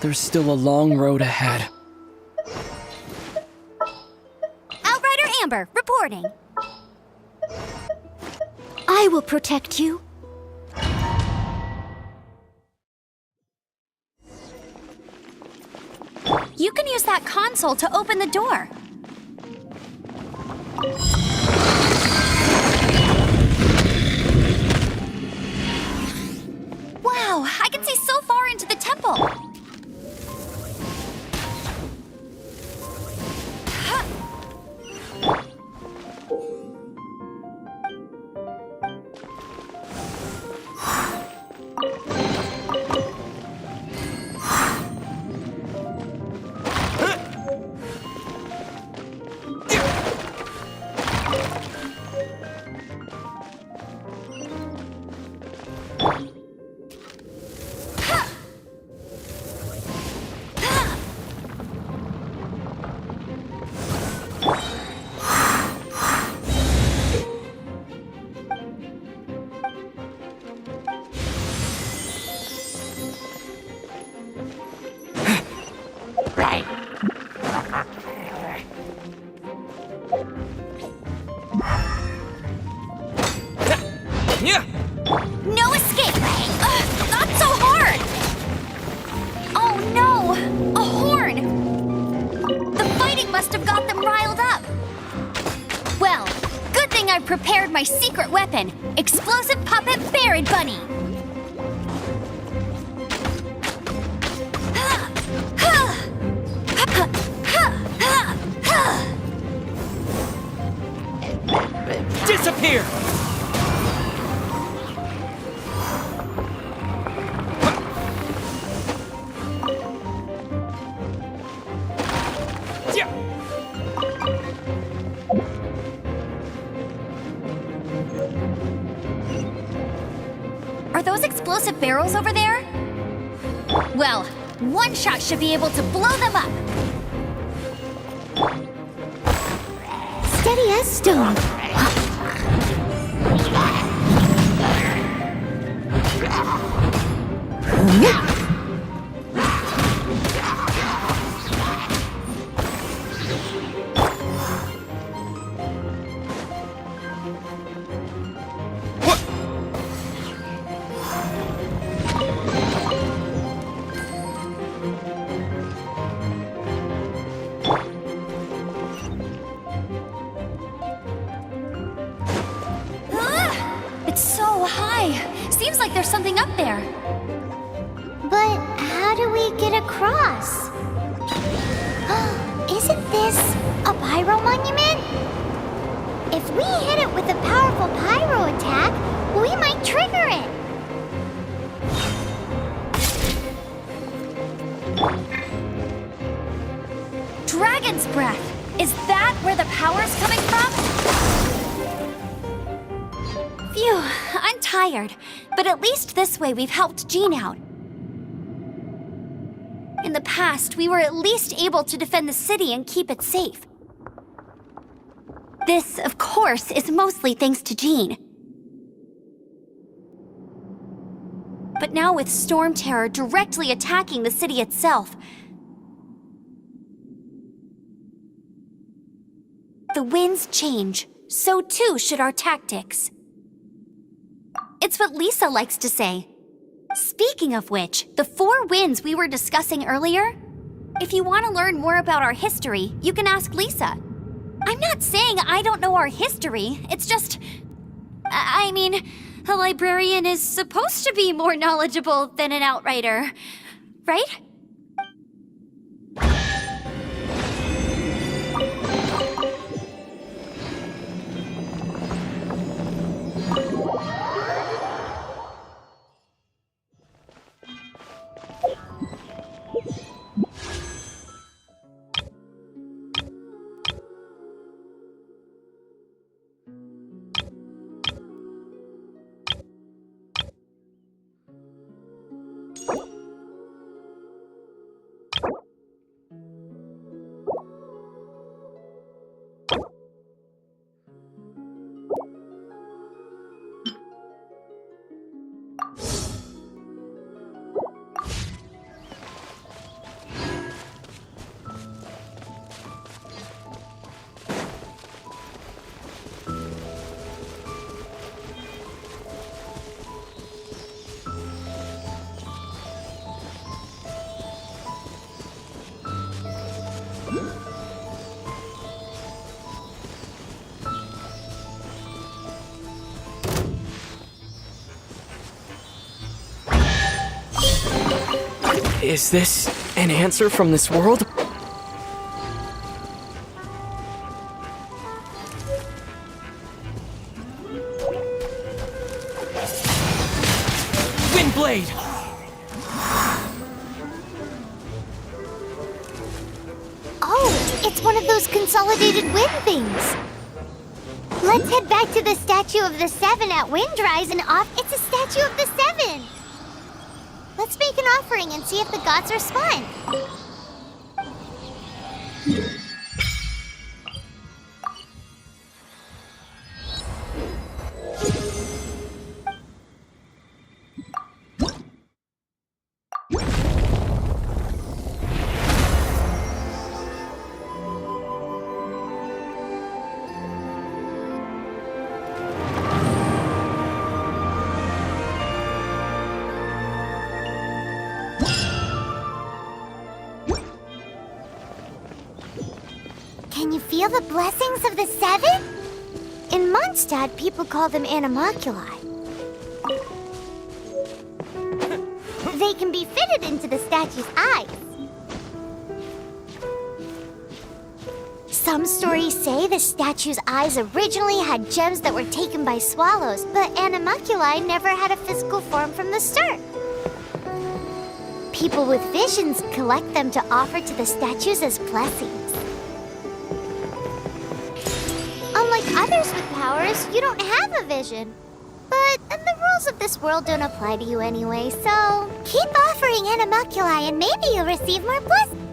there's still a long road ahead. Outrider Amber, reporting. I will protect you. You can use that console to open the door. Wow, I can see so far into the temple. No escape! Ugh, not so hard! Oh no! A horn! The fighting must have got them riled up. Well, good thing I've prepared my secret weapon, explosive puppet Buried Bunny. Disappear! Are those explosive barrels over there? Well, one shot should be able to blow them up. Steady as stone. It's so high. Seems like there's something up there. But how do we get across? Isn't this a pyro monument? If we hit it with a powerful pyro attack, we might trigger it. Dragon's breath. Is that where the power's coming from? Phew, I'm tired. But at least this way we've helped Jean out. In the past, we were at least able to defend the city and keep it safe. This, of course, is mostly thanks to Jean. But now with Storm Terror directly attacking the city itself, the winds change, so too should our tactics. It's what Lisa likes to say. Speaking of which, the 4 winds we were discussing earlier, if you want to learn more about our history, you can ask Lisa. I'm not saying I don't know our history, it's just... I mean, a librarian is supposed to be more knowledgeable than an outrider, right? Is this an answer from this world? Windblade! Oh, it's one of those consolidated wind things. Let's head back to the Statue of the Seven at Windrise and off. It's a Statue of the Seven. Let's make an offering and see if the gods respond. Can you feel the blessings of the Seven? In Mondstadt, people call them animalculi. They can be fitted into the statue's eyes. Some stories say the statue's eyes originally had gems that were taken by swallows, but animalculi never had a physical form from the start. People with visions collect them to offer to the statues as blessings. Unlike others with powers, you don't have a vision. But the rules of this world don't apply to you anyway, so keep offering animalculi and maybe you'll receive more blessings.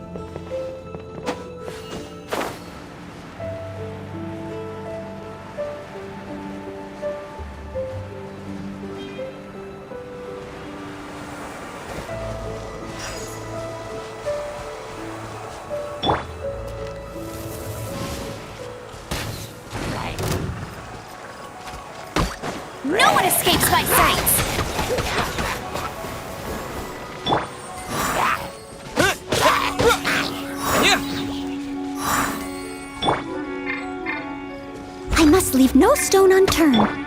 No one escapes my sights! I must leave no stone unturned.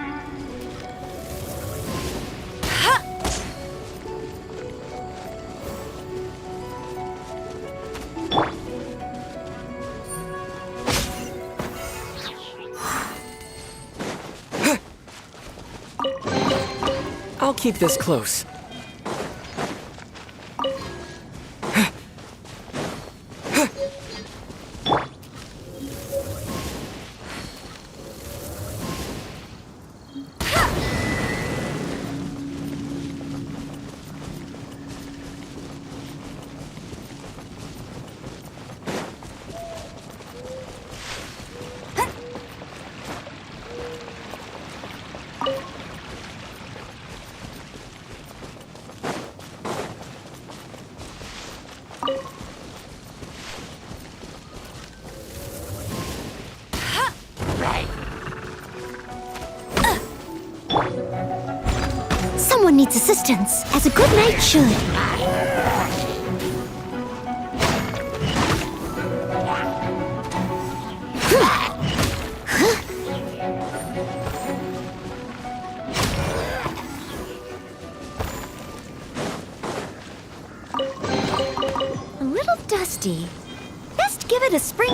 I'll keep this close. Someone needs assistance, as a good knight should. A little dusty. Best give it a spring.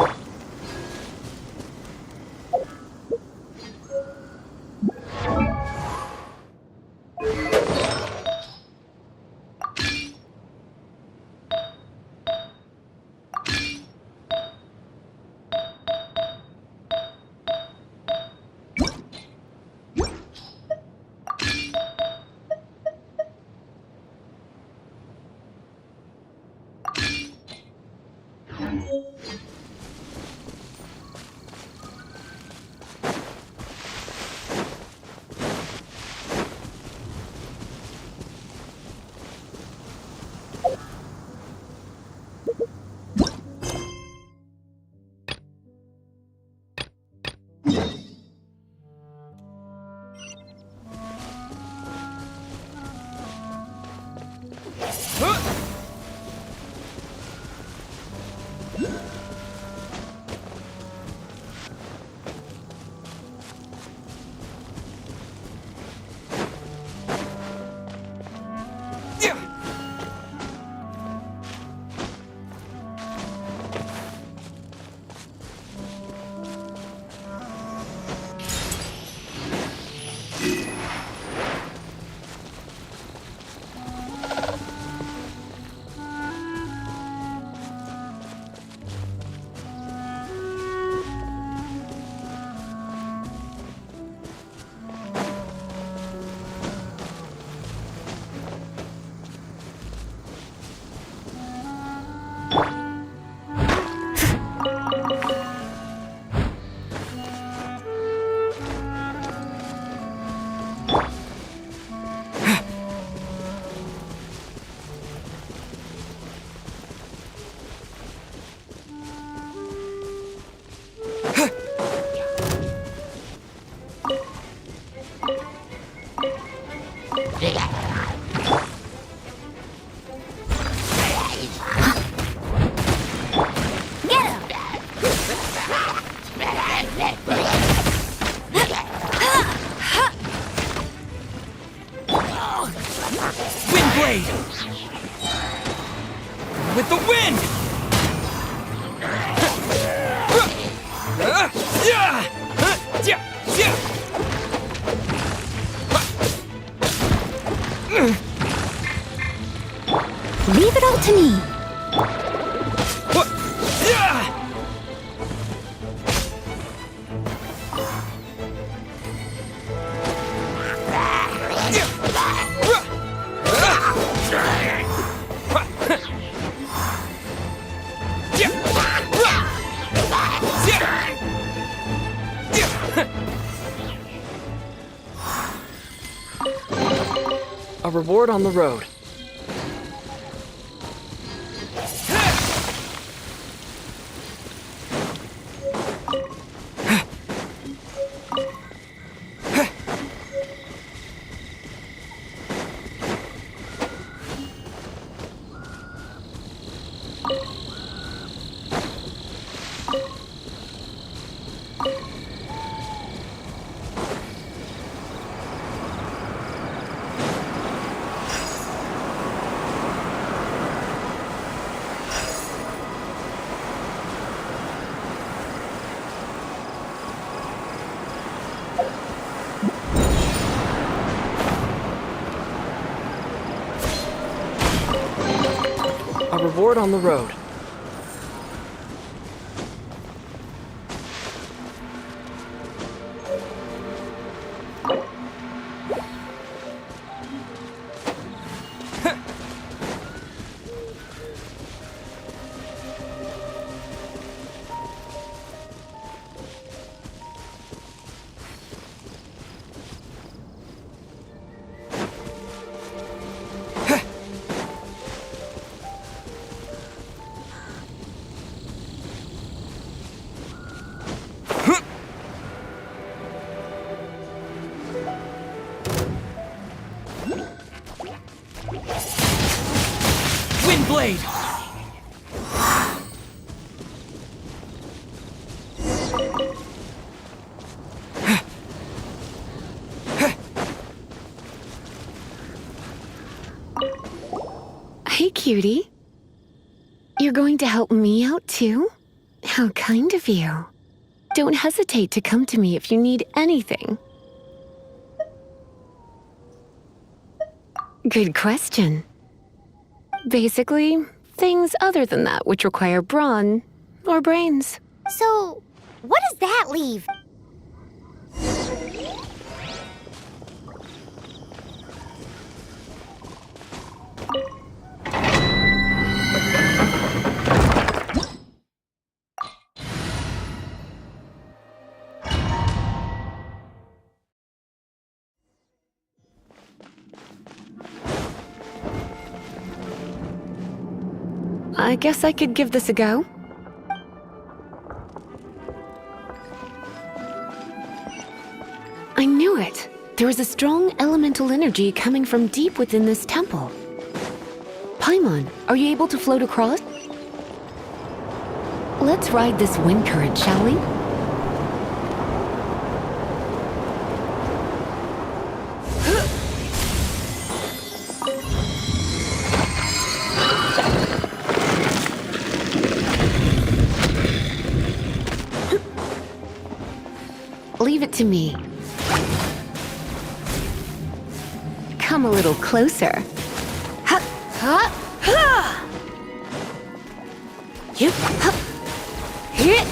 to me. What? Yeah! A reward on the road. A reward on the road. Windblade! Hey, cutie. You're going to help me out, too? How kind of you. Don't hesitate to come to me if you need anything. Good question. Basically, things other than that which require brawn or brains. So, what does that leave? I guess I could give this a go. I knew it. There is a strong elemental energy coming from deep within this temple. Paimon, are you able to float across? Let's ride this wind current, shall we? Leave it to me. Come a little closer. Ha! Ha! Ha! Yep. Ha! Hit!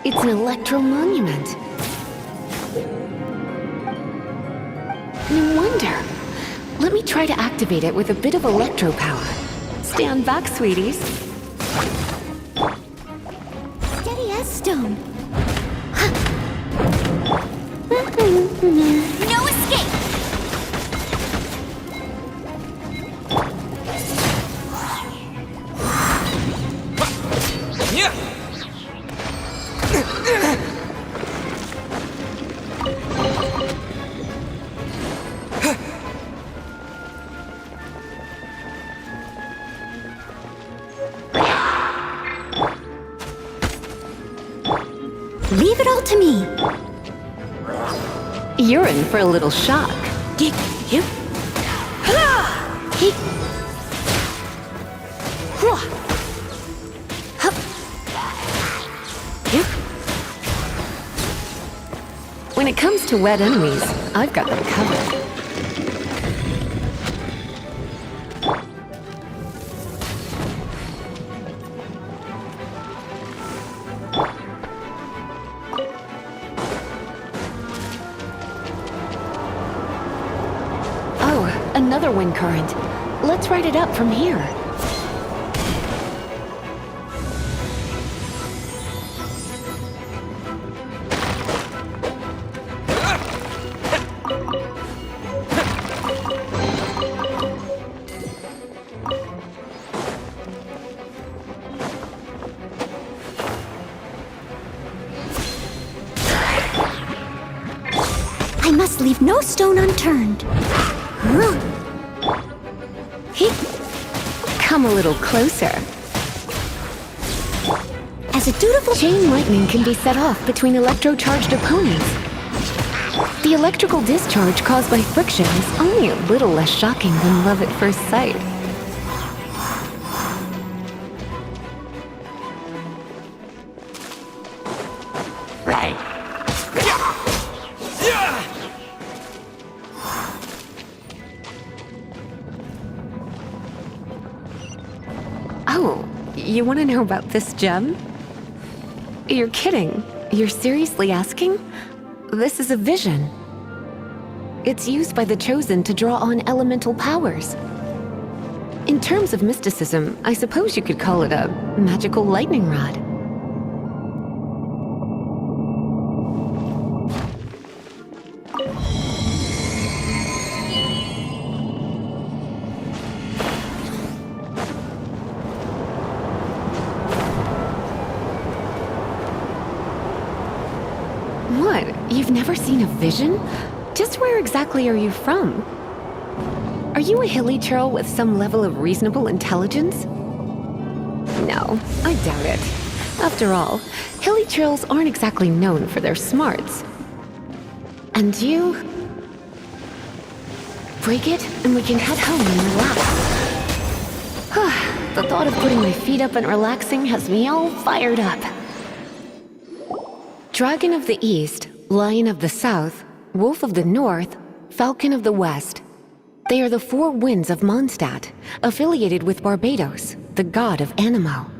It's an electro monument. No wonder. Let me try to activate it with a bit of electro power. Stand back, sweeties. Steady as stone. No escape! Leave it all to me. You're in for a little shock. When it comes to wet enemies, I've got them covered. Oh, another wind current. Let's ride it up from here. I must leave no stone unturned. Come a little closer. As a dutiful Chain lightning can be set off between electro-charged opponents. The electrical discharge caused by friction is only a little less shocking than love at first sight. Oh, you want to know about this gem? You're kidding. You're seriously asking? This is a vision. It's used by the Chosen to draw on elemental powers. In terms of mysticism, I suppose you could call it a magical lightning rod. What? You've never seen a vision? Just where exactly are you from? Are you a hilly churl with some level of reasonable intelligence? No, I doubt it. After all, hilly churls aren't exactly known for their smarts. And you? Break it, and we can head home and relax. The thought of putting my feet up and relaxing has me all fired up. Dragon of the East, Lion of the South, Wolf of the North, Falcon of the West. They are the four winds of Mondstadt, affiliated with Barbados, the god of Anemo.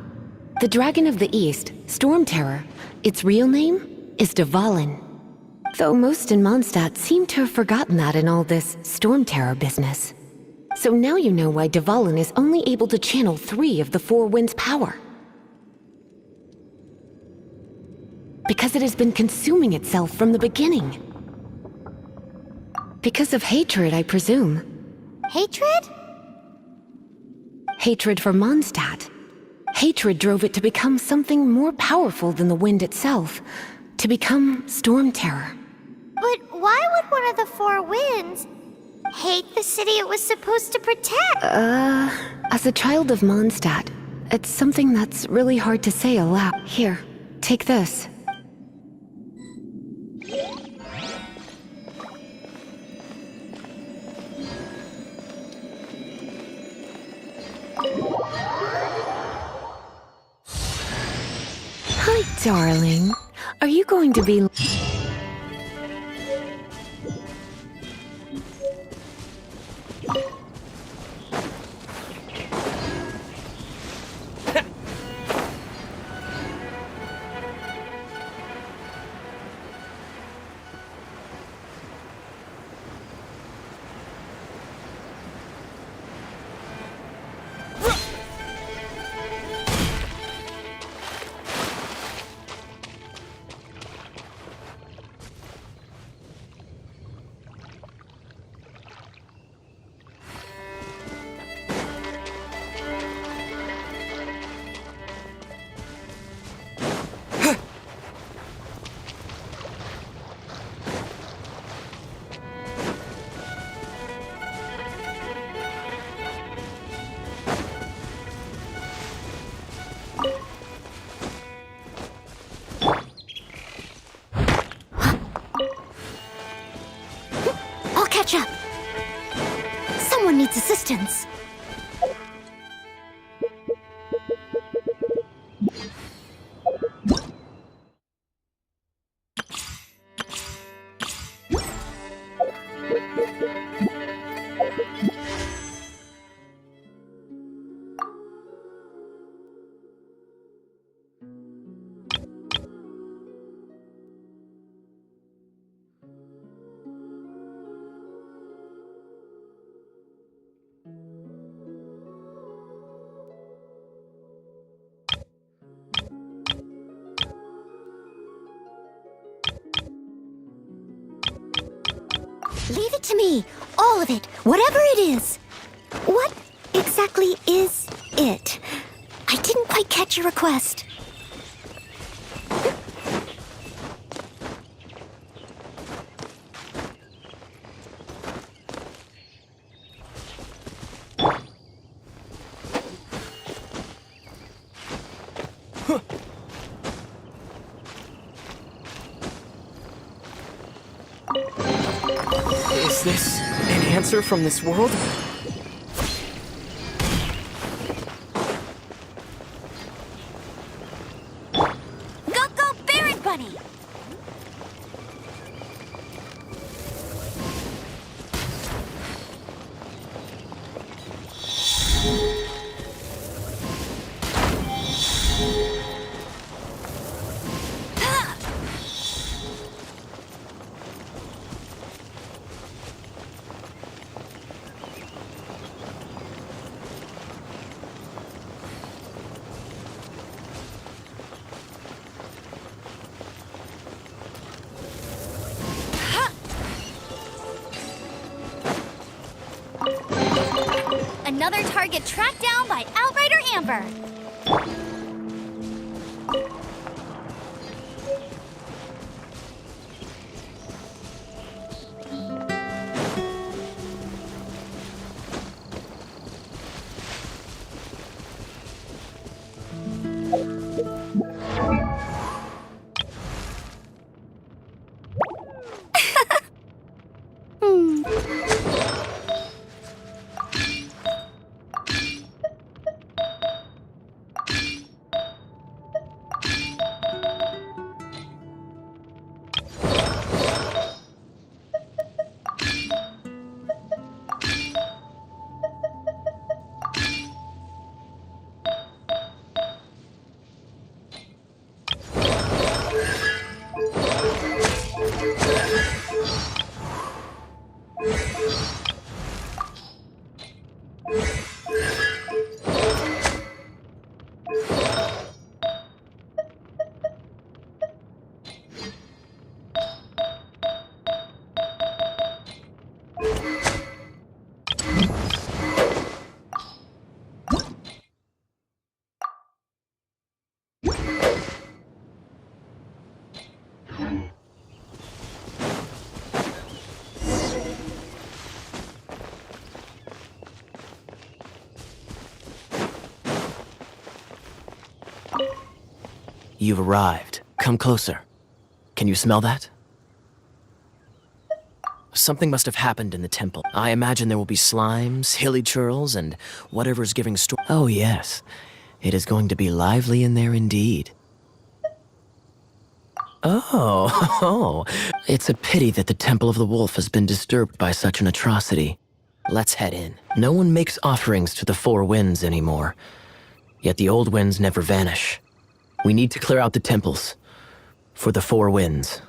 The Dragon of the East, Storm Terror, its real name is Dvalin. Though most in Mondstadt seem to have forgotten that in all this Storm Terror business. So now you know why Dvalin is only able to channel 3 of the four winds' power. Because it has been consuming itself from the beginning. Because of hatred, I presume. Hatred? Hatred for Mondstadt. Hatred drove it to become something more powerful than the wind itself. To become Storm Terror. But why would one of the four winds hate the city it was supposed to protect? As a child of Mondstadt, it's something that's really hard to say aloud. Here, take this. Hi, darling. Are you going to be... I'll catch up. Someone needs assistance. to me! All of it, whatever it is! What exactly is it? I didn't quite catch your request. Is this an answer from this world? Go, go, Barret Bunny! Another target tracked down by Outrider Amber. You've arrived. Come closer. Can you smell that? Something must have happened in the temple. I imagine there will be slimes, hilly churls, and whatever's giving Oh yes, it is going to be lively in there indeed. Oh, it's a pity that the Temple of the Wolf has been disturbed by such an atrocity. Let's head in. No one makes offerings to the Four Winds anymore. Yet the old winds never vanish. We need to clear out the temples for the Four Winds.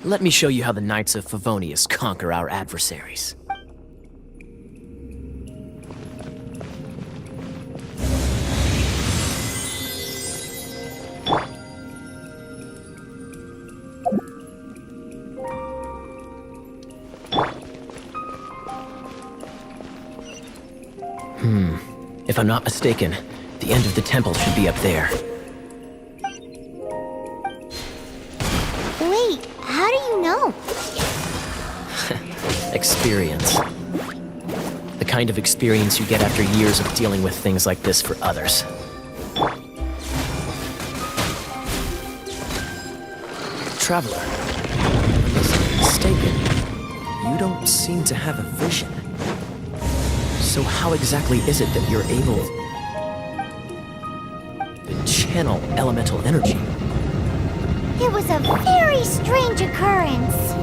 Let me show you how the Knights of Favonius conquer our adversaries. If I'm not mistaken, the end of the temple should be up there. Wait, how do you know? Experience. The kind of experience you get after years of dealing with things like this for others. Traveler, unless I'm mistaken, you don't seem to have a vision. So how exactly is it that you're able to channel elemental energy? It was a very strange occurrence.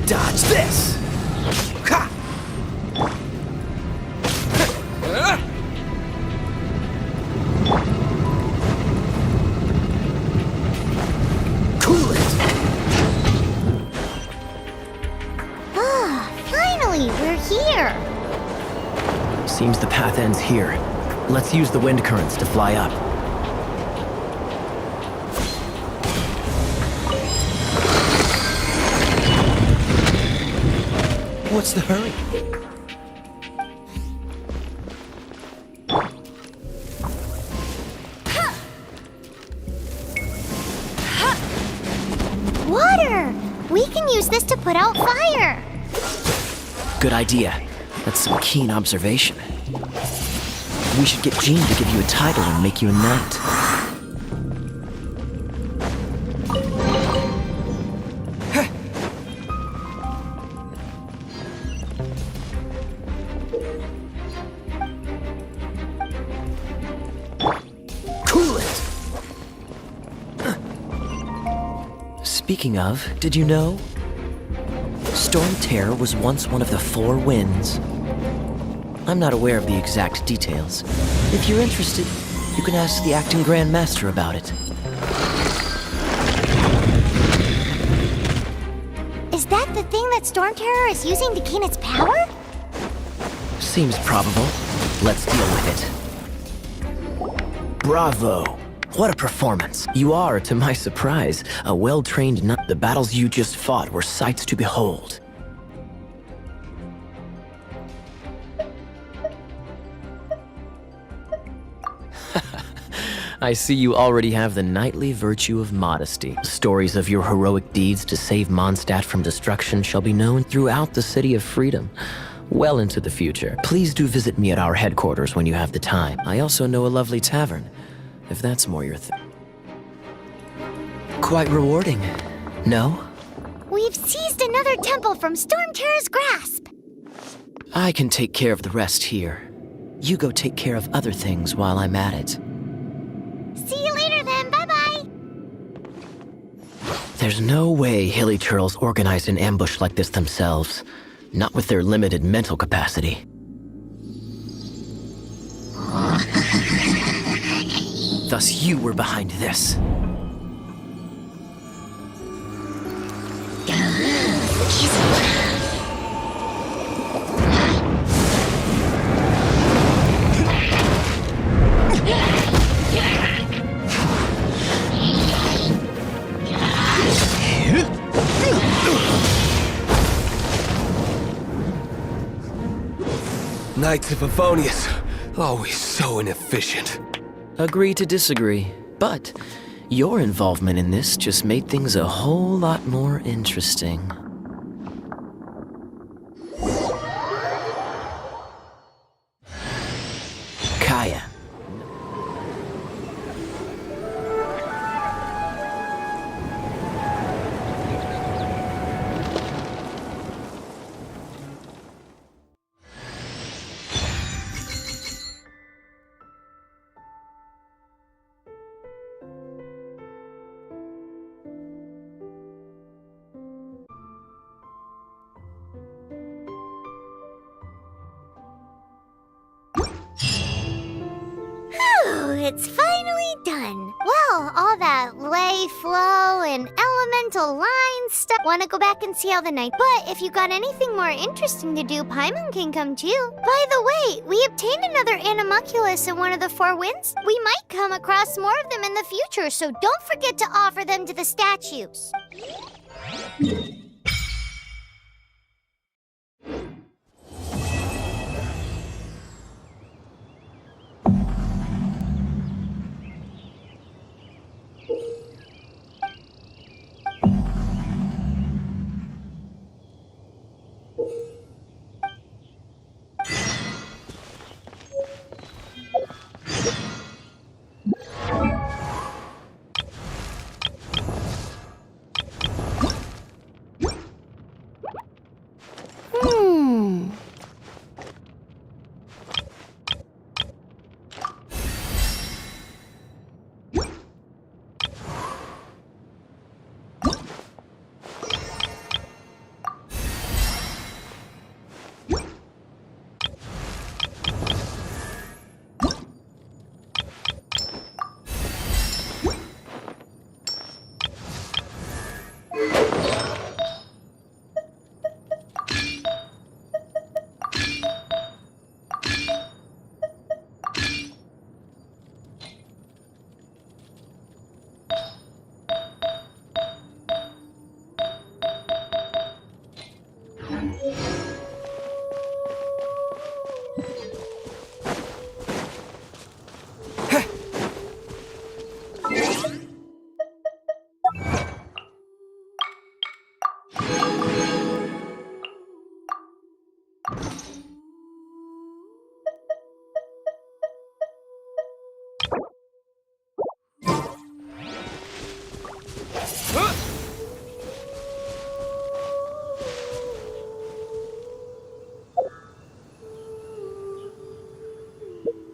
Dodge this! Ha! Cool it! Ah, finally, we're here. Seems the path ends here. Let's use the wind currents to fly up. What's the hurry? Water! We can use this to put out fire. Good idea. That's some keen observation. We should get Jean to give you a title and make you a knight. Cool it! Speaking of, did you know? Storm Terror was once one of the Four Winds. I'm not aware of the exact details. If you're interested, you can ask the acting Grand Master about it. Is that the thing that Storm Terror is using to gain its power? Seems probable. Let's deal with it. Bravo! What a performance. You are, to my surprise, a well-trained knight. The battles you just fought were sights to behold. I see you already have the knightly virtue of modesty. Stories of your heroic deeds to save Mondstadt from destruction shall be known throughout the City of Freedom, well into the future. Please do visit me at our headquarters when you have the time. I also know a lovely tavern, if that's more your thing. Quite rewarding, no? We've seized another temple from Storm Terror's grasp. I can take care of the rest here. You go take care of other things while I'm at it. See you later then, bye-bye. There's no way Hilly Turtles organized an ambush like this themselves. Not with their limited mental capacity. Thus you were behind this. Knights of Avonius, always so inefficient. Agree to disagree, but your involvement in this just made things a whole lot more interesting. Kaya. Whew, it's finally done. Well, all that lay, flow, and elemental line stuff. Want to go back and see how the night. But if you got anything more interesting to do, Paimon can come too. By the way, we obtained another Animalculus in one of the Four Winds. We might come across more of them in the future, so don't forget to offer them to the statues.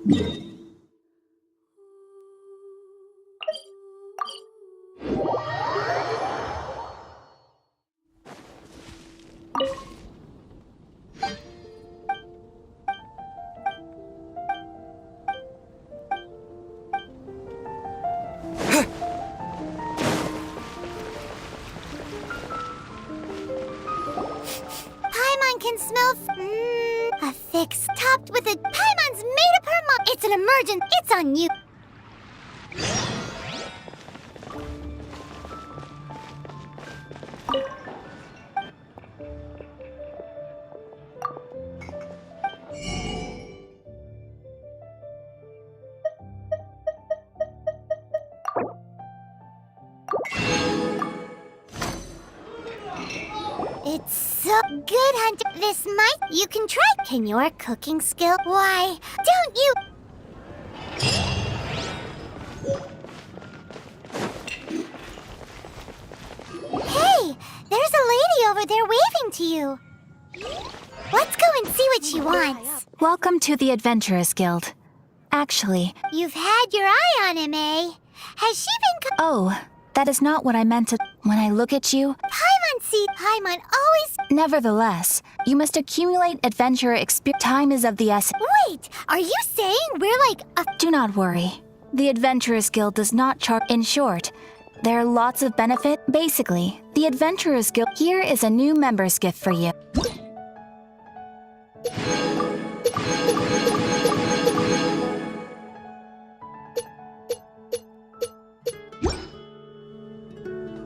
Paimon can smell a fix topped with a Paimon's made up her mom. It's an emergent. It's on you. It's so good, Hunter. This might... You can try. Can your cooking skill... Why, don't you... Hey, there's a lady over there waving to you. Let's go and see what she wants. Welcome to the Adventurers Guild. Actually, You've had your eye on him, eh? Has she been... oh, that is not what I meant to. When I look at you, Paimon, see, Paimon always... nevertheless, you must accumulate adventurer experience. Time is of the essence. Wait, are you saying we're like a... Do not worry. The Adventurers Guild does not charge. In short, there are lots of benefit. Basically, the Adventurers Guild. Here is a new member's gift for you.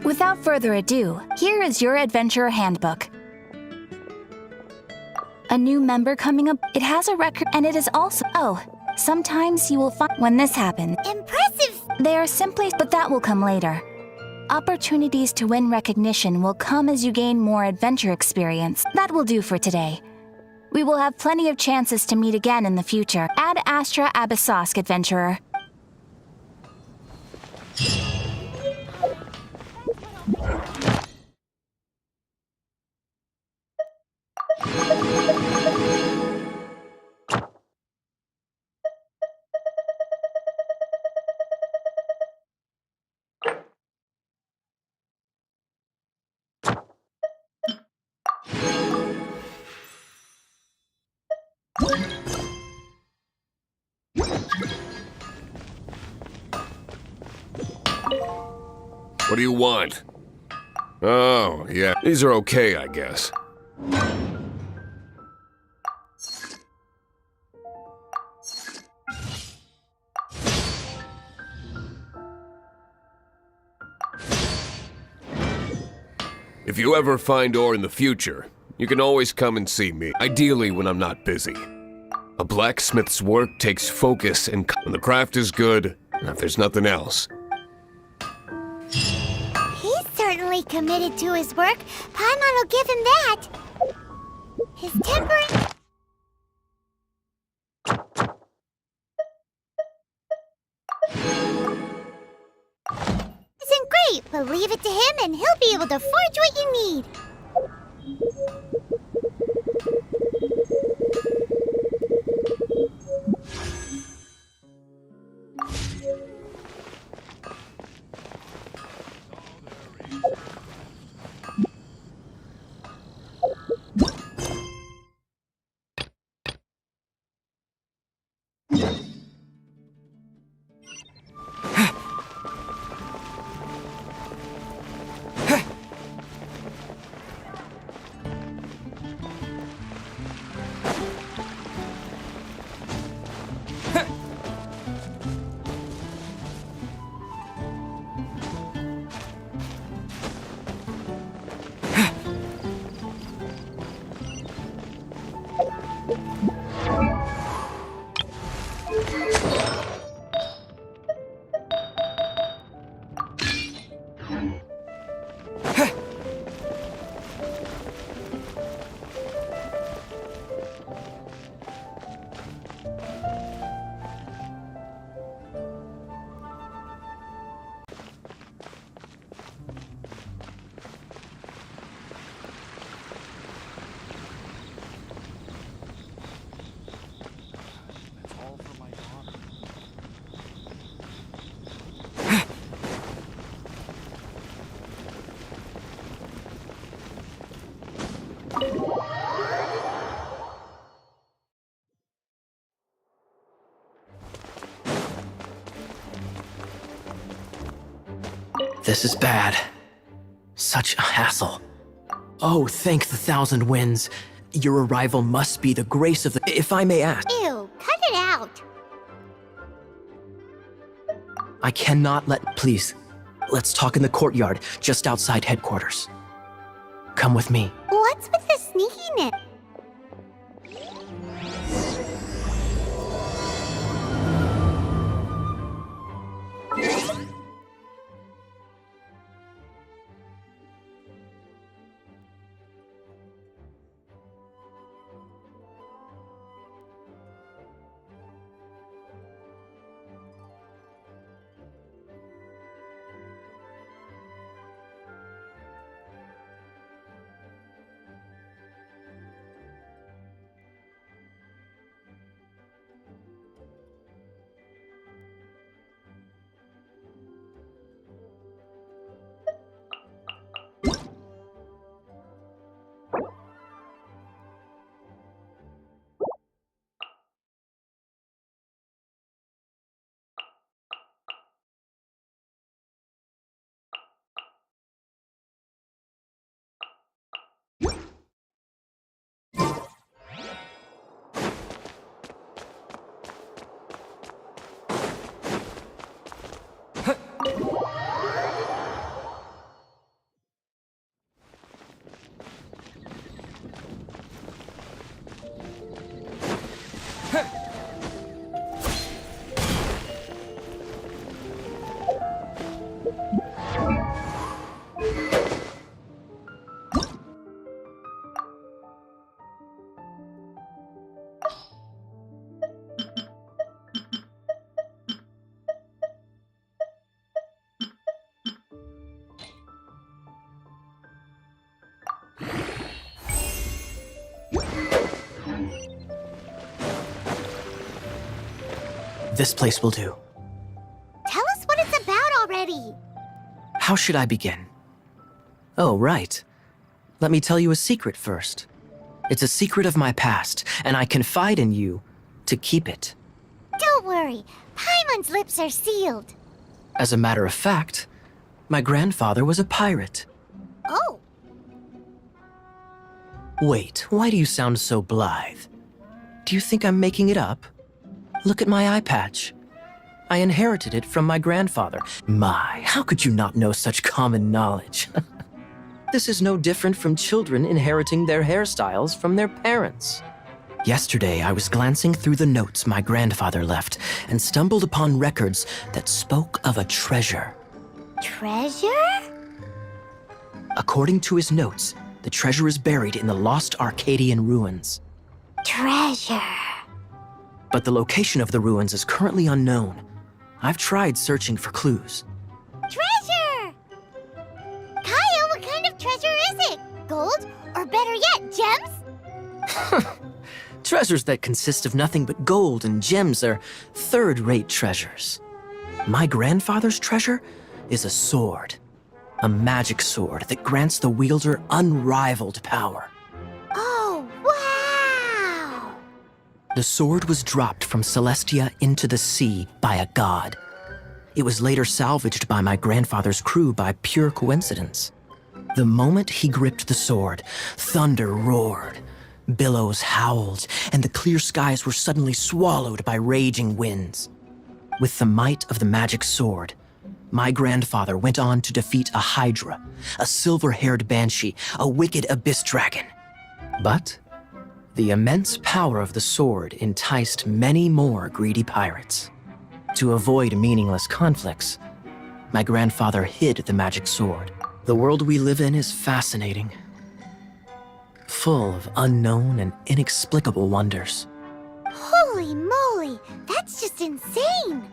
Without further ado, here is your adventurer handbook. A new member coming up. It has a record, and it is also. Oh, sometimes you will find when this happens. Impressive... They are simply, but that will come later. Opportunities to win recognition will come as you gain more adventure experience. That will do for today. We will have plenty of chances to meet again in the future. Ad Astra Abyssosk, adventurer. What do you want? Oh, yeah. These are okay, I guess. If you ever find ore in the future, you can always come and see me, ideally when I'm not busy. A blacksmith's work takes focus, and when the craft is good, and if there's nothing else. He's certainly committed to his work. Paimon will give him that. His temper... isn't great, but leave it to him and he'll be able to forge what you need. This is bad. Such a hassle. Oh, thank the thousand winds. Your arrival must be the grace of the... If I may ask... Ew, cut it out. I cannot let... Please, let's talk in the courtyard, just outside headquarters. Come with me. What's with the sneakiness? This place will do. Tell us what it's about already. How should I begin? Oh, right. Let me tell you a secret first. It's a secret of my past, and I confide in you to keep it. Don't worry, Paimon's lips are sealed. As a matter of fact, my grandfather was a pirate. Oh, Wait, why do you sound so blithe? Do you think I'm making it up? Look at my eye patch. I inherited it from my grandfather. My, how could you not know such common knowledge? This is no different from children inheriting their hairstyles from their parents. Yesterday, I was glancing through the notes my grandfather left and stumbled upon records that spoke of a treasure. treasure? According to his notes, the treasure is buried in the lost Arcadian ruins. Treasure. But the location of the ruins is currently unknown. I've tried searching for clues. Treasure! Kaya, what kind of treasure is it? Gold? Or better yet, gems? Treasures that consist of nothing but gold and gems are third-rate treasures. My grandfather's treasure is a sword. A magic sword that grants the wielder unrivaled power. Oh, wow! The sword was dropped from Celestia into the sea by a god. It was later salvaged by my grandfather's crew by pure coincidence. The moment he gripped the sword, thunder roared, billows howled, and the clear skies were suddenly swallowed by raging winds. With the might of the magic sword, my grandfather went on to defeat a hydra, a silver-haired banshee, a wicked abyss dragon. But the immense power of the sword enticed many more greedy pirates. To avoid meaningless conflicts, my grandfather hid the magic sword. The world we live in is fascinating, full of unknown and inexplicable wonders. Holy moly, that's just insane!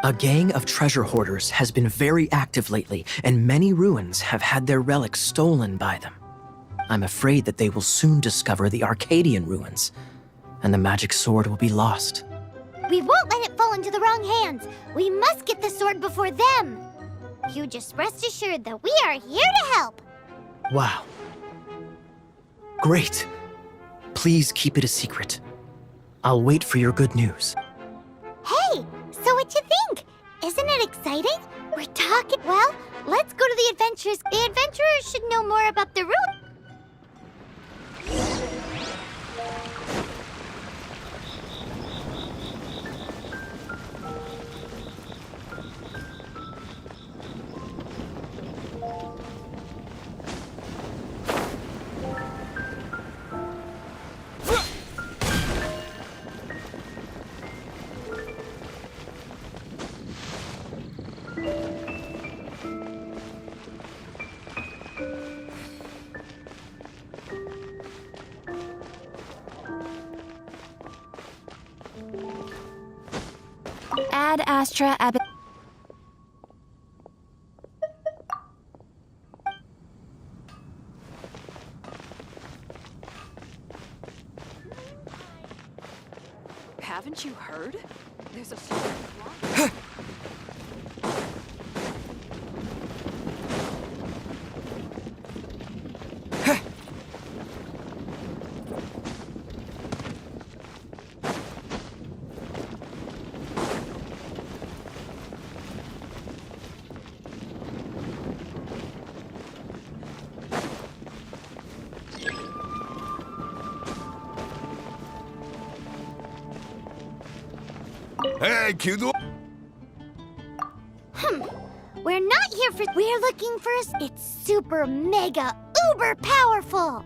A gang of treasure hoarders has been very active lately, and many ruins have had their relics stolen by them. I'm afraid that they will soon discover the Arcadian ruins, and the magic sword will be lost. We won't let it fall into the wrong hands. We must get the sword before them. You just rest assured that we are here to help. Wow. Great. Please keep it a secret. I'll wait for your good news. Hey, so what you think? Isn't it exciting? We're talking. Well, let's let's go to the adventures. The adventurers should know more about the route. Ad Astra Ab. Haven't you heard? There's a Hey, kiddo! We're not here for. We're looking for. It's super mega uber powerful.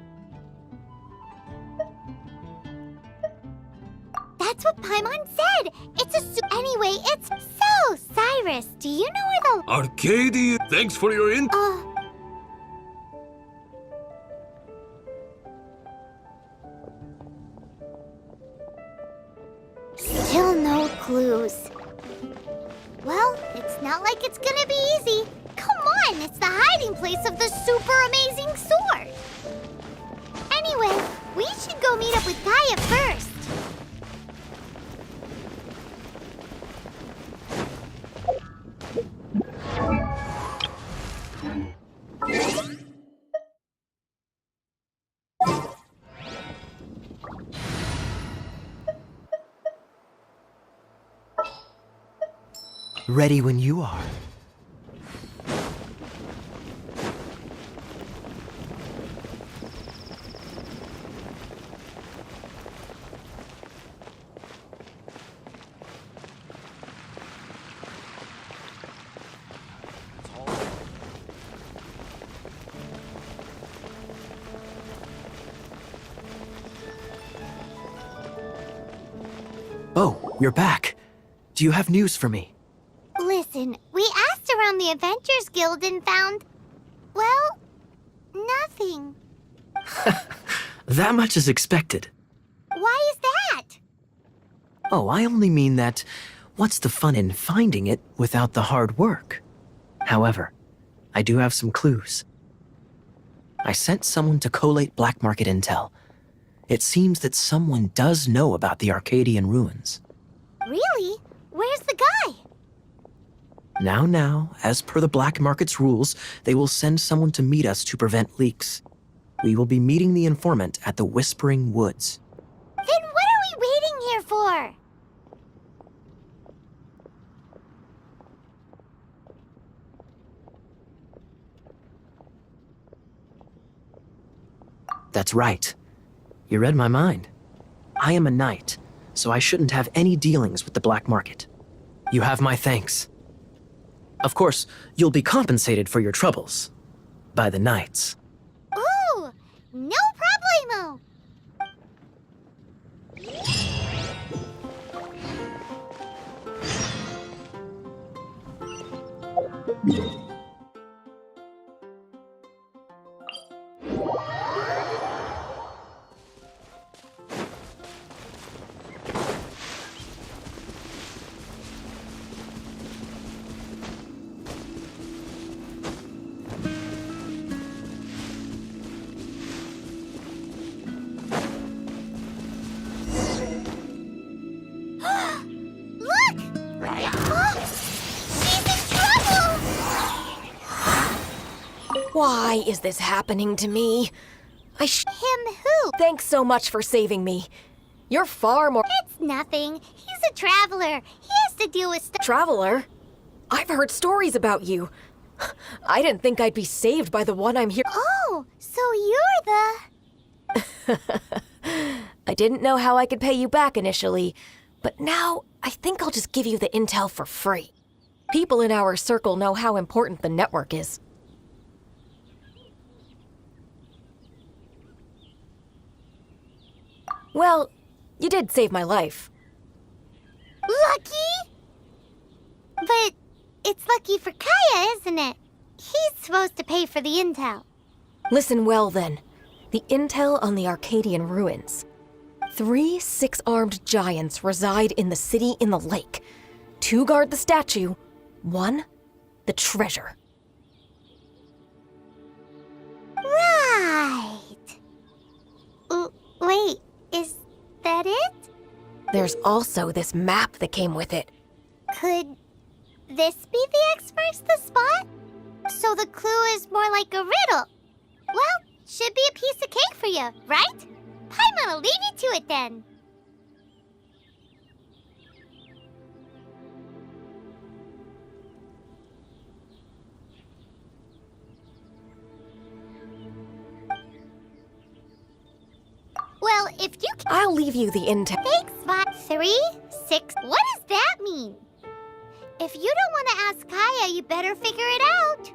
That's what Paimon said. It's a. Anyway, it's so. Cyrus, do you know where the? Arcadia, thanks for your in. Still no clues. Well, it's not like it's gonna be easy. Come on, it's the hiding place of the super amazing sword. Anyway, we should go meet up with Gaia first. Ready when you are. Oh, you're back. Do you have news for me? Listen, we asked around the Adventures Guild and found, well, nothing. That much is expected. Why is that? Oh, I only mean that what's the fun in finding it without the hard work? However, I do have some clues. I sent someone to collate black market intel. It seems that someone does know about the Arcadian ruins. Really? Where's the guy? Now, as per the black market's rules, they will send someone to meet us to prevent leaks. We will be meeting the informant at the Whispering Woods. Then what are we waiting here for? That's right. You read my mind. I am a knight, so I shouldn't have any dealings with the black market. You have my thanks. Of course, you'll be compensated for your troubles. By the knights. Ooh, no problemo. Why is this happening to me? Him who? Thanks so much for saving me. You're far more It's nothing. He's a traveler. He has to deal with stuff. traveler. I've heard stories about you. I didn't think I'd be saved by the one I'm here. Oh, so you're the... I didn't know how I could pay you back initially, but now I think I'll just give you the intel for free. People in our circle know how important the network is. Well, you did save my life. Lucky? But it's lucky for Kaya, isn't it? He's supposed to pay for the intel. Listen well, then. The intel on the Arcadian ruins. 3 6-armed giants reside in the city in the lake. 2 guard the statue, 1 the treasure. Right. Wait, is that it? There's also this map that came with it. Could this be the X marks the spot? So the clue is more like a riddle. Well, should be a piece of cake for you, right? Paimon'll leave you to it then. Well, if you can... I'll leave you the intel. Thanks, Spot 3, 6... What does that mean? If you don't want to ask Kaya, you better figure it out.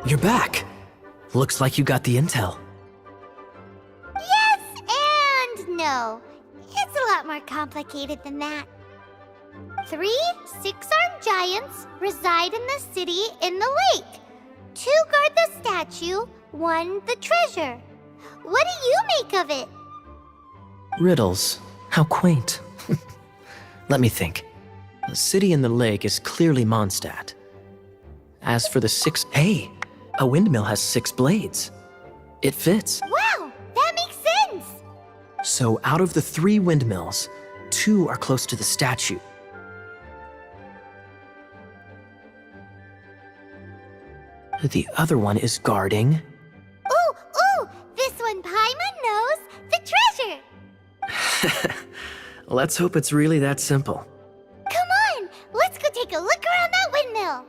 You're back. Looks like you got the intel. Yes and no. It's a lot more complicated than that. 3 6-armed giants reside in the city in the lake. 2 guard the statue, 1 the treasure. What do you make of it? Riddles. How quaint. Let me think. The city in the lake is clearly Mondstadt. As for the 6... Hey! A windmill has 6 blades. It fits. Wow, that makes sense. So out of the 3 windmills, 2 are close to the statue. The other one is guarding... Ooh, this one Paimon knows, the treasure. Let's hope it's really that simple. Come on, let's go take a look around that windmill.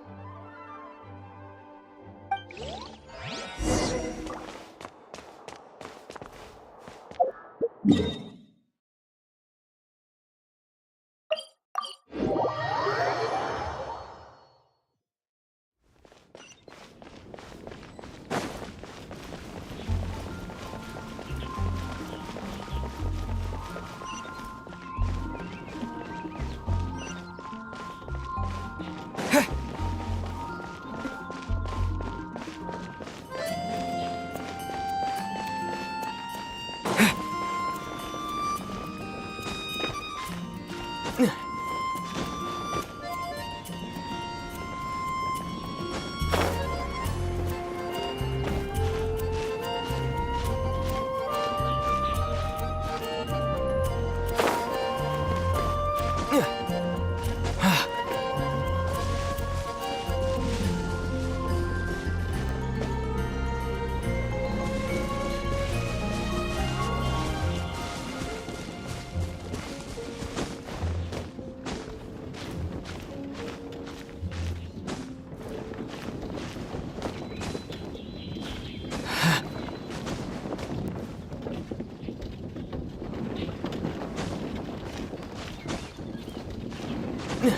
Ooh,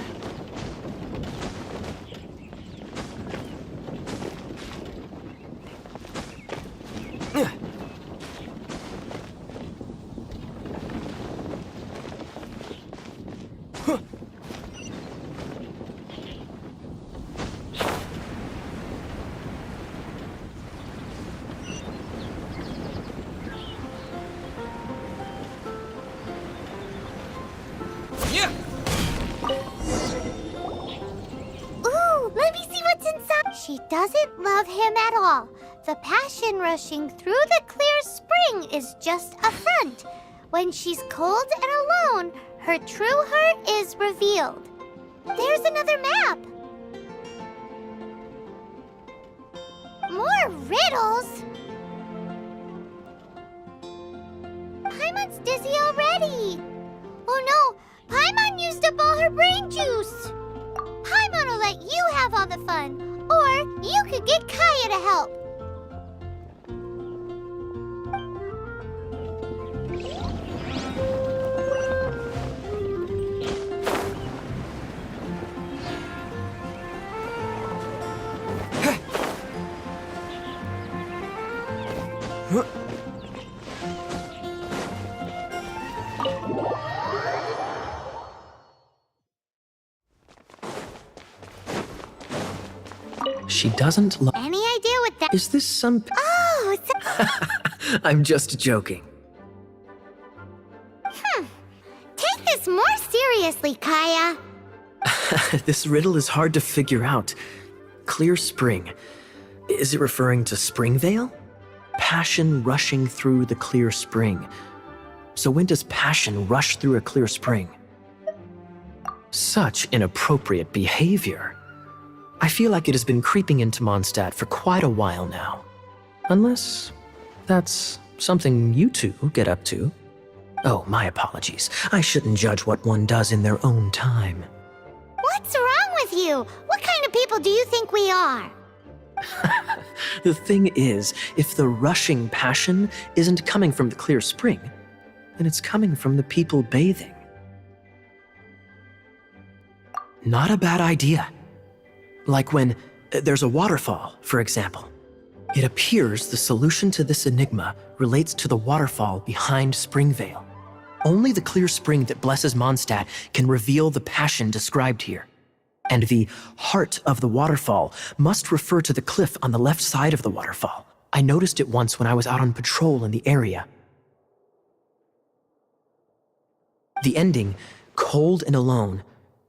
let me see what's inside. She doesn't love him at all. The passion rushing through the clear spring is just a front. When she's cold and alone, her true heart is revealed. There's another map. More riddles? Paimon's dizzy already. Oh no, Paimon used up all her brain juice. Paimon will let you have all the fun, or you could get Kaya to help. She doesn't love. Any idea what that? Is this some. Oh, it's I'm just joking. Take this more seriously, Kaya. This riddle is hard to figure out. Clear spring. Is it referring to Springvale? Passion rushing through the clear spring. So when does passion rush through a clear spring? Such inappropriate behavior. I feel like it has been creeping into Mondstadt for quite a while now. Unless that's something you two get up to. Oh, my apologies. I shouldn't judge what one does in their own time. What's wrong with you? What kind of people do you think we are? The thing is, if the rushing passion isn't coming from the clear spring, then it's coming from the people bathing. Not a bad idea. Like when there's a waterfall, for example. It appears the solution to this enigma relates to the waterfall behind Springvale. Only the clear spring that blesses Mondstadt can reveal the passion described here. And the heart of the waterfall must refer to the cliff on the left side of the waterfall. I noticed it once when I was out on patrol in the area. The ending, cold and alone,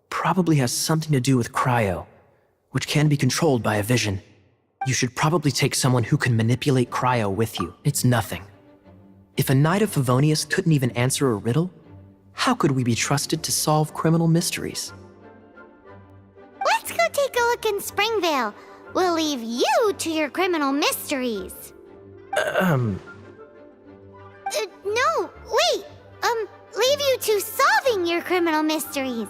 probably has something to do with cryo, which can be controlled by a vision. You should probably take someone who can manipulate cryo with you. It's nothing. If a knight of Favonius couldn't even answer a riddle, how could we be trusted to solve criminal mysteries? Let's go take a look in Springvale. We'll leave you to your criminal mysteries. No, wait. Leave you to solving your criminal mysteries.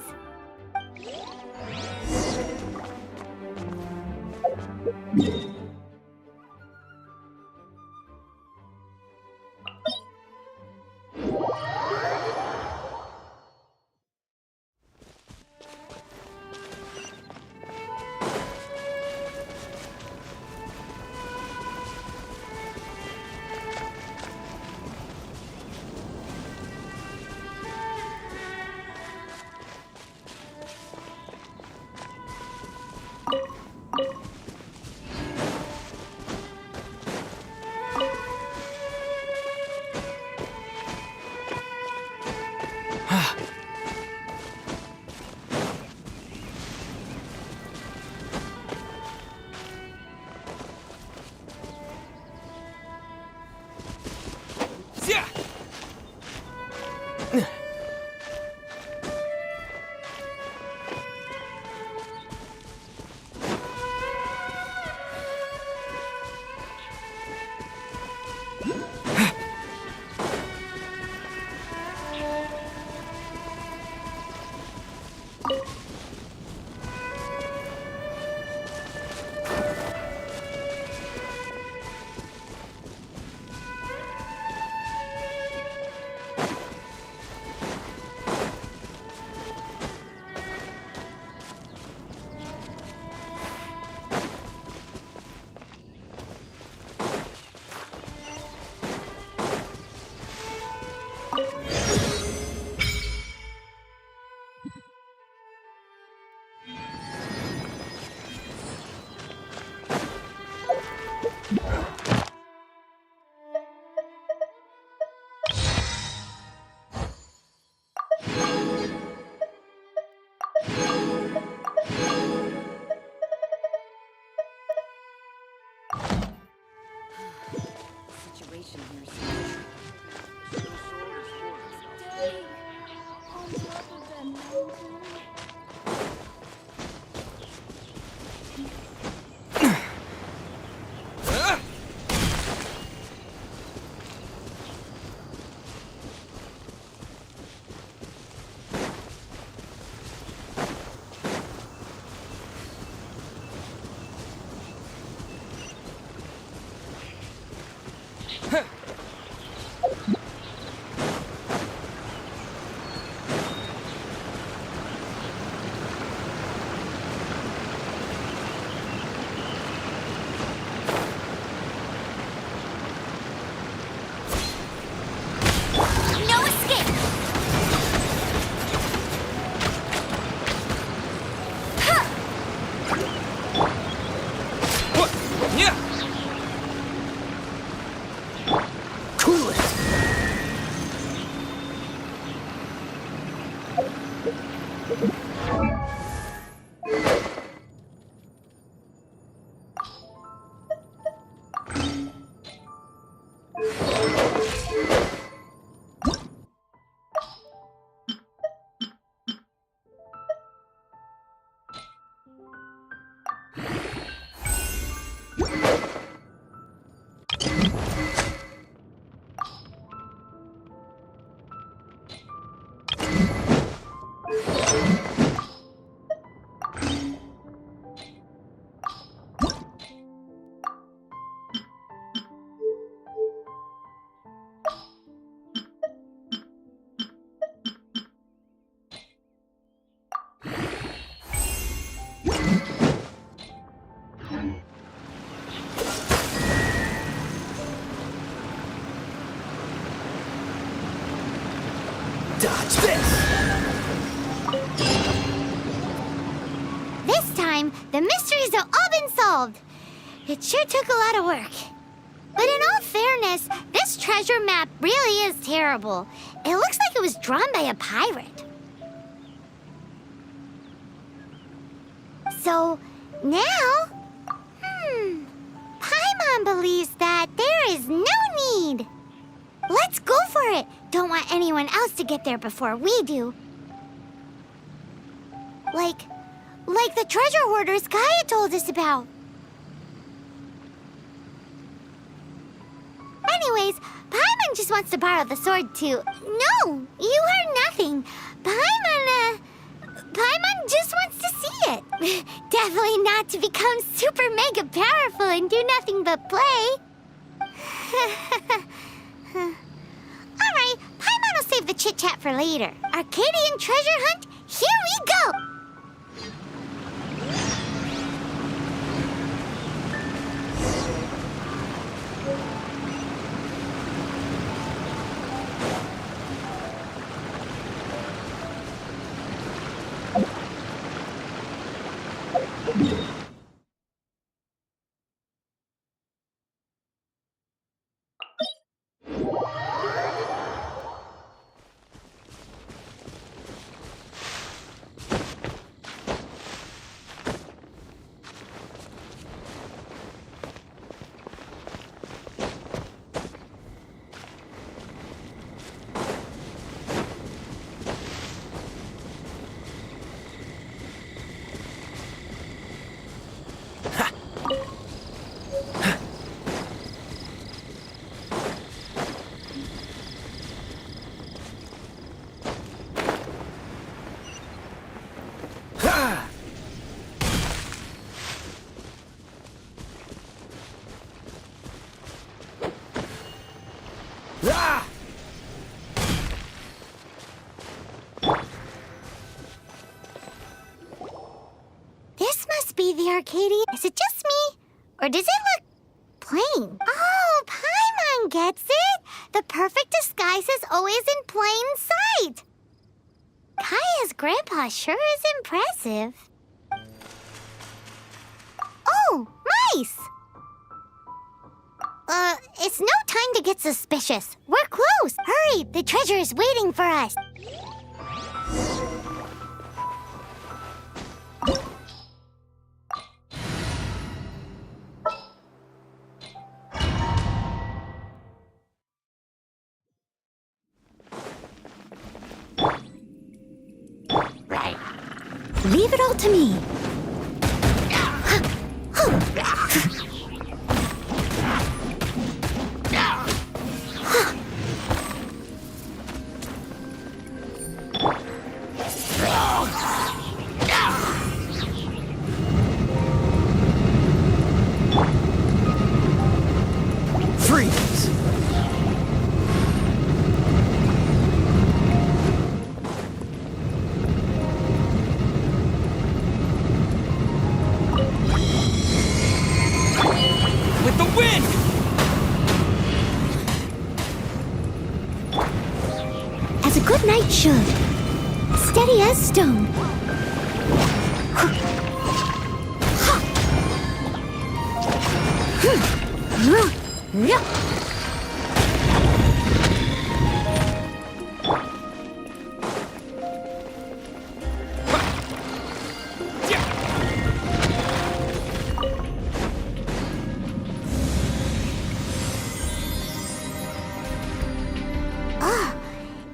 Dodge this! This time, the mysteries have all been solved. It sure took a lot of work. But in all fairness, this treasure map really is terrible. It looks like it was drawn by a pirate. So, now... Paimon believes that there is no need. Let's go for it. Don't want anyone else to get there before we do. Like the treasure hoarders Gaia told us about. Anyways, Paimon just wants to borrow the sword too. No, you heard nothing. Paimon just wants to see it. Definitely not to become super mega powerful and do nothing but play. Alright, Paimon will save the chit-chat for later. Arcadian treasure hunt, here we go! This must be the Arcadian. Is it just me? Or does it look plain? Oh, Paimon gets it! The perfect disguise is always in plain sight! Kaya's grandpa sure is impressive. Oh, mice! It's no time to get suspicious. We're close. Hurry, the treasure is waiting for us. Leave it all to me. Freeze! With the wind! As a good knight should. Steady as stone.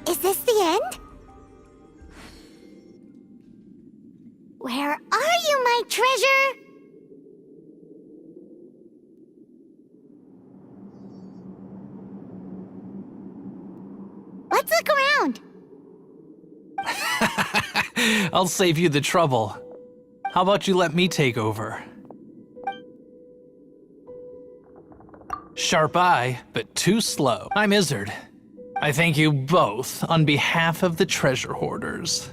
Is this the end? Where are you, my treasure? Let's look around. I'll save you the trouble. How about you let me take over? Sharp eye, but too slow. I'm Izzard. I thank you both on behalf of the treasure hoarders.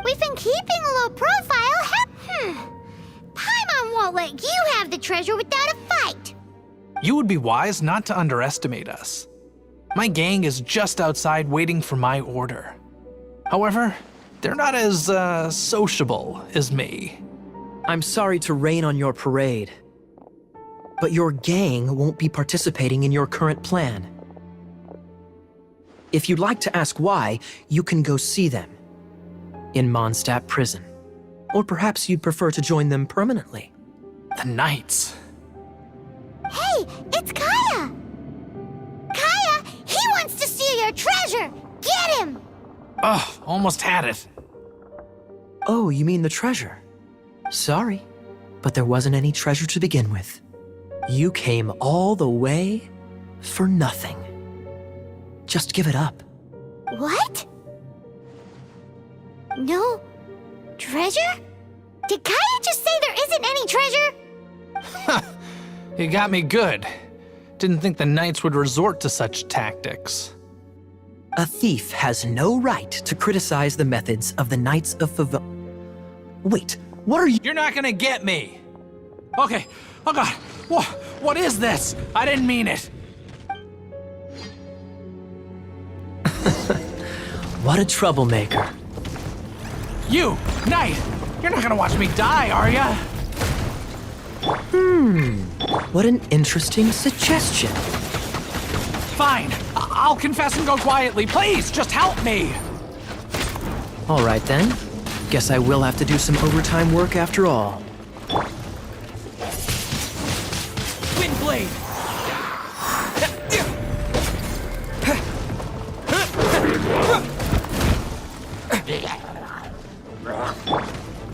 We've been keeping a low profile. Paimon won't let you have the treasure without a fight. You would be wise not to underestimate us. My gang is just outside waiting for my order. However, they're not as, sociable as me. I'm sorry to rain on your parade, but your gang won't be participating in your current plan. If you'd like to ask why, you can go see them in Mondstadt prison. Or perhaps you'd prefer to join them permanently. The Knights. Hey, it's Kaya! Kaya, he wants to steal your treasure! Get him! Ugh, almost had it. Oh, you mean the treasure? Sorry, but there wasn't any treasure to begin with. You came all the way for nothing. Just give it up. What? No treasure? Did Kaya just say there isn't any treasure? You got me good. Didn't think the Knights would resort to such tactics. A thief has no right to criticize the methods of the Knights of Wait, what are you? You're not gonna get me! Okay, oh god, what is this? I didn't mean it. What a troublemaker. You, Knight, you're not gonna watch me die, are ya? What an interesting suggestion. Fine, I'll confess and go quietly. Please, just help me! All right then. Guess I will have to do some overtime work after all. Windblade!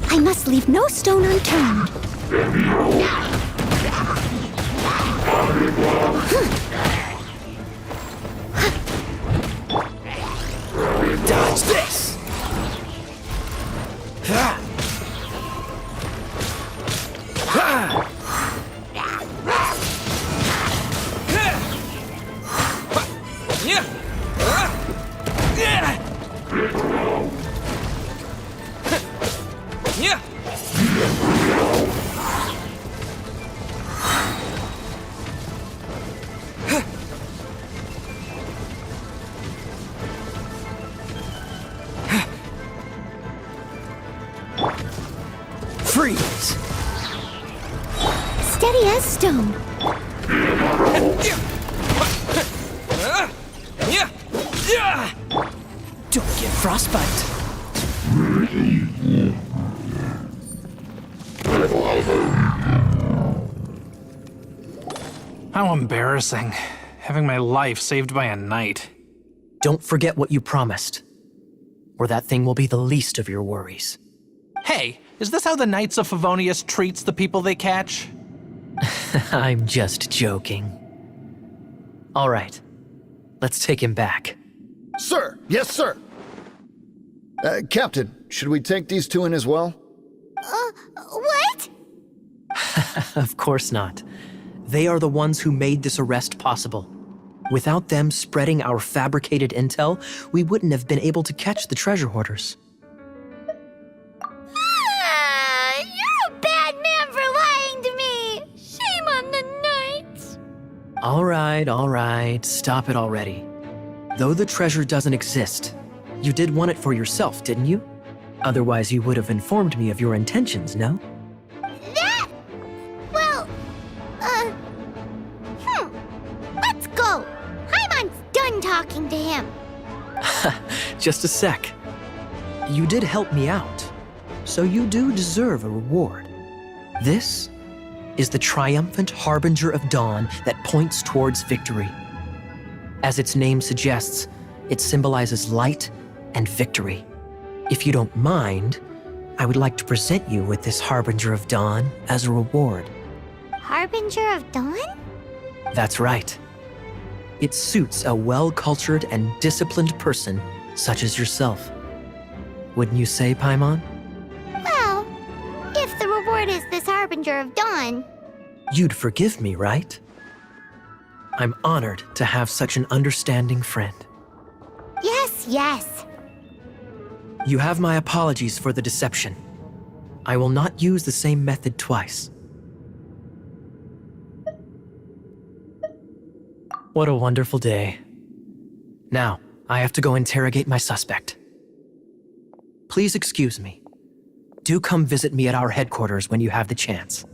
I must leave no stone unturned. Dodge this! Freeze! Steady as stone. Don't get frostbite. How embarrassing. Having my life saved by a knight. Don't forget what you promised, or that thing will be the least of your worries. Hey, is this how the Knights of Favonius treats the people they catch? I'm just joking. All right, let's take him back. Sir! Yes, sir! Captain, should we take these two in as well? What? Of course not. They are the ones who made this arrest possible. Without them spreading our fabricated intel, we wouldn't have been able to catch the treasure hoarders. You're a bad man for lying to me! Shame on the Knights! All right, stop it already. Though the treasure doesn't exist, you did want it for yourself, didn't you? Otherwise, you would have informed me of your intentions, no? That? Well, let's go! Haimon's done talking to him. Just a sec. You did help me out, so you do deserve a reward. This is the triumphant harbinger of dawn that points towards victory. As its name suggests, it symbolizes light and victory. If you don't mind, I would like to present you with this harbinger of dawn as a reward. Harbinger of Dawn? That's right. It suits a well-cultured and disciplined person such as yourself. Wouldn't you say, Paimon? Well, if the reward is this Harbinger of Dawn, You'd forgive me, right? I'm honored to have such an understanding friend. yes. You have my apologies for the deception. I will not use the same method twice. What a wonderful day. Now, I have to go interrogate my suspect. Please excuse me. Do come visit me at our headquarters when you have the chance.